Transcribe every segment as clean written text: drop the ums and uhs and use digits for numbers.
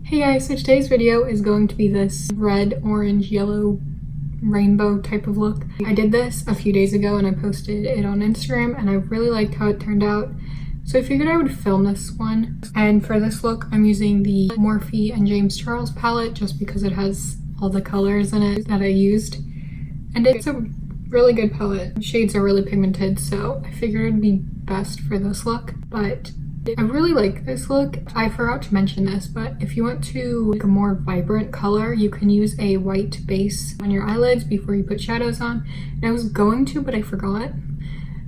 Hey guys, so today's video is going to be this red, orange, yellow, rainbow type of look. I did this a few days ago and I posted it on Instagram and I really liked how it turned out. So I figured I would film this one. And for this look, I'm using the Morphe and James Charles palette just because it has all the colors in it that I used. And it's a really good palette. Shades are really pigmented, so I figured it'd be best for this look. But I really like this look. I forgot to mention this, but if you want to like a more vibrant color, you can use a white base on your eyelids before you put shadows on. And I was going to, but I forgot.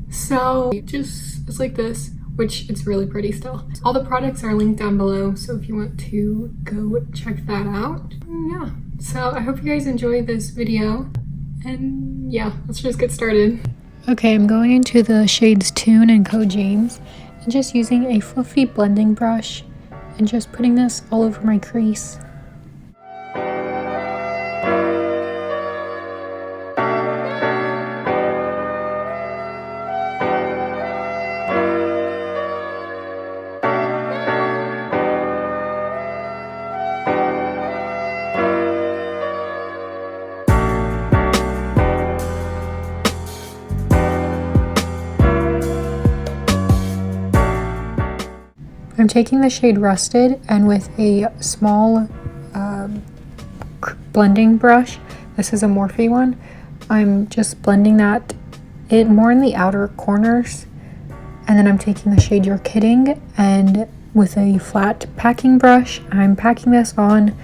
So it's like this, which it's really pretty still. All the products are linked down below, so if you want to go check that out. Yeah, so I hope you guys enjoy this video. And yeah, let's just get started. Okay, I'm going into the shades Tune and Co James. And just using a fluffy blending brush and just putting this all over my crease. I'm taking the shade Rusted and with a small blending brush, this is a Morphe one, I'm just blending that more in the outer corners, and then I'm taking the shade You're Kidding and with a flat packing brush, I'm packing this on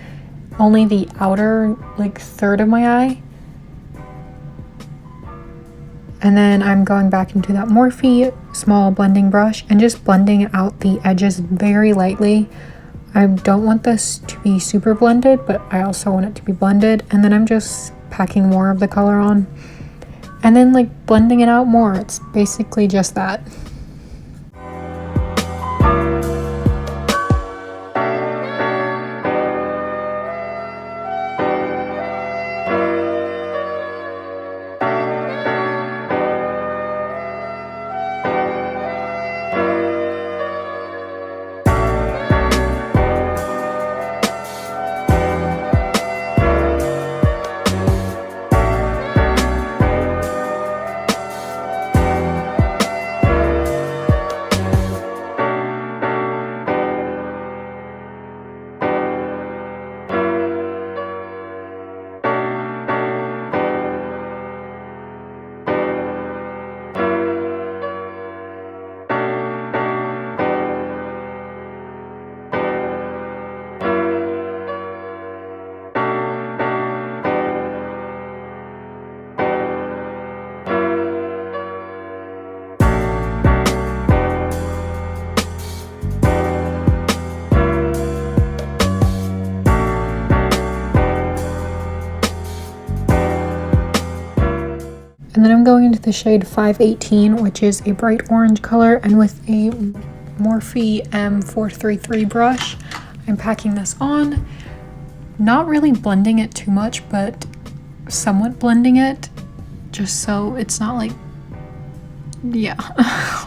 only the outer like third of my eye. And then I'm going back into that Morphe small blending brush and just blending out the edges very lightly. I don't want this to be super blended, but I also want it to be blended. And then I'm just packing more of the color on and then like blending it out more. It's basically just that. And then I'm going into the shade 518, which is a bright orange color, and with a Morphe M433 brush, I'm packing this on. Not really blending it too much, but somewhat blending it, just so it's not like, yeah,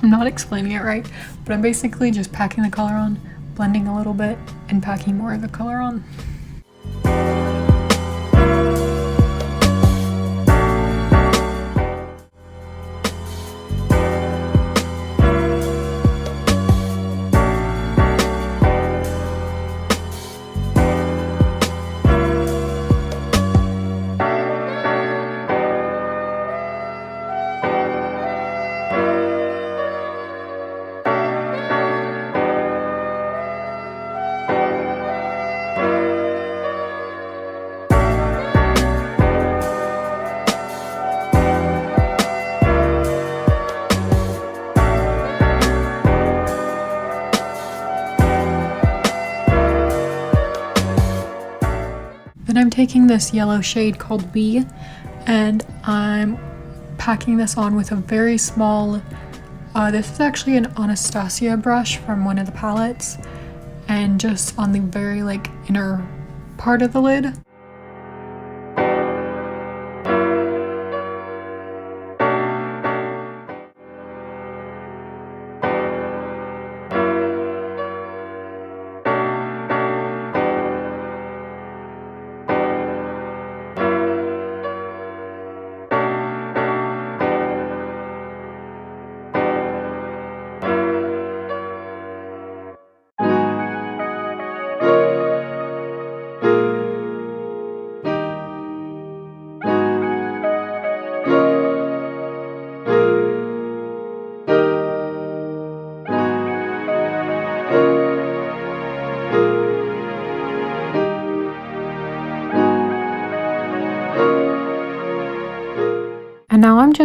I'm not explaining it right, but I'm basically just packing the color on, blending a little bit, and packing more of the color on. Then I'm taking this yellow shade called We, and I'm packing this on with a very small, this is actually an Anastasia brush from one of the palettes, and just on the very like inner part of the lid.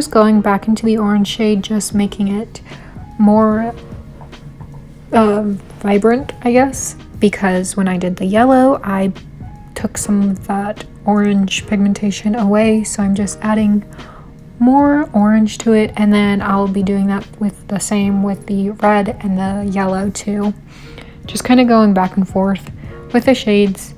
just going back into the orange shade, just making it more vibrant, I guess, because when I did the yellow, I took some of that orange pigmentation away, so I'm just adding more orange to it, and then I'll be doing that with the same with the red and the yellow too. Just kind of going back and forth with the shades.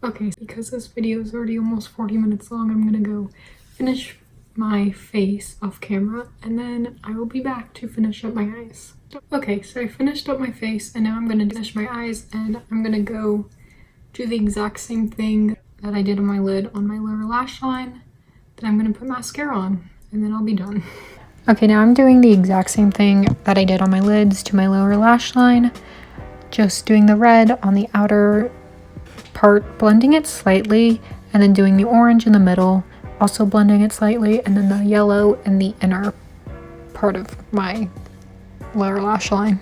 Okay, because this video is already almost 40 minutes long, I'm gonna go finish my face off camera, and then I will be back to finish up my eyes. Okay, so I finished up my face, and now I'm gonna finish my eyes, and I'm gonna go do the exact same thing that I did on my lid on my lower lash line. Then I'm gonna put mascara on, and then I'll be done. Okay, now I'm doing the exact same thing that I did on my lids to my lower lash line. Just doing the red on the outer part, blending it slightly, and then doing the orange in the middle, also blending it slightly, and then the yellow in the inner part of my lower lash line.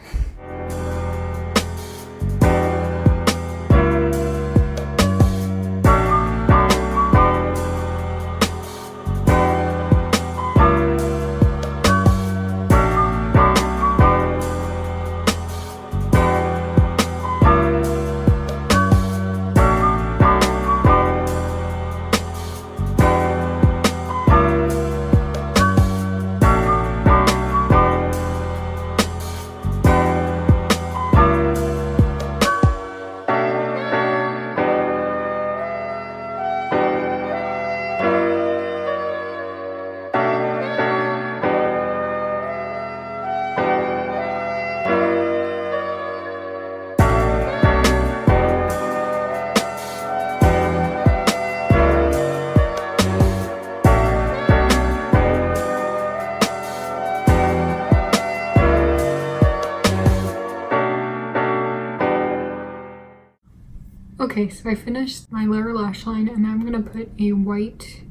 Okay, so I finished my lower lash line, and now I'm gonna put a white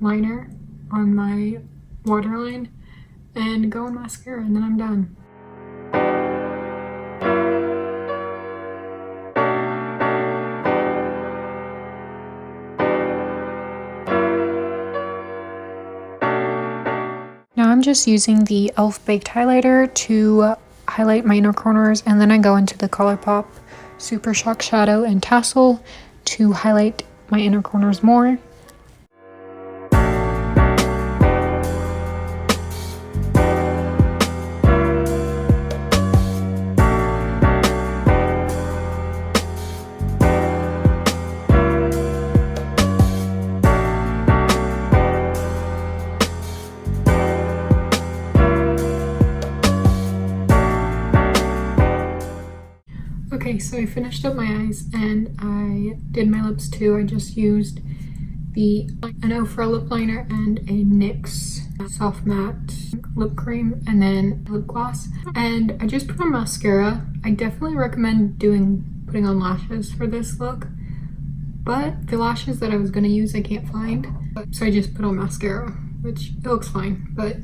liner on my waterline and go on mascara, and then I'm done. Now I'm just using the e.l.f. Baked Highlighter to highlight my inner corners, and then I go into the Colourpop Super Shock Shadow and Tassel to highlight my inner corners more. Okay, so I finished up my eyes and I did my lips too. I just used an Ofra lip liner and a NYX soft matte lip cream and then lip gloss. And I just put on mascara. I definitely recommend putting on lashes for this look, but the lashes that I was going to use I can't find. So I just put on mascara, which it looks fine, but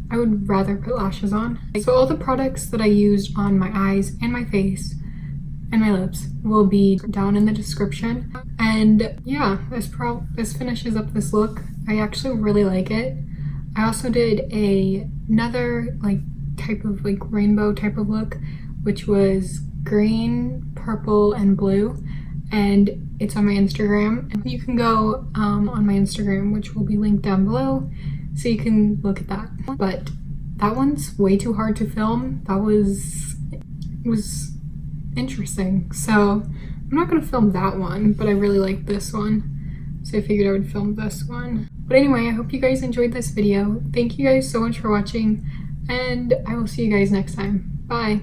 I would rather put lashes on. So all the products that I used on my eyes and my face and my lips will be down in the description. And yeah, this finishes up this look. I actually really like it. I also did another type of rainbow type of look, which was green, purple, and blue. and it's on my Instagram. And you can go on my Instagram, which will be linked down below, so you can look at that. But that one's way too hard to film. That was interesting. So I'm not gonna film that one, but I really like this one. So I figured I would film this one. But anyway, I hope you guys enjoyed this video. Thank you guys so much for watching, and I will see you guys next time. Bye.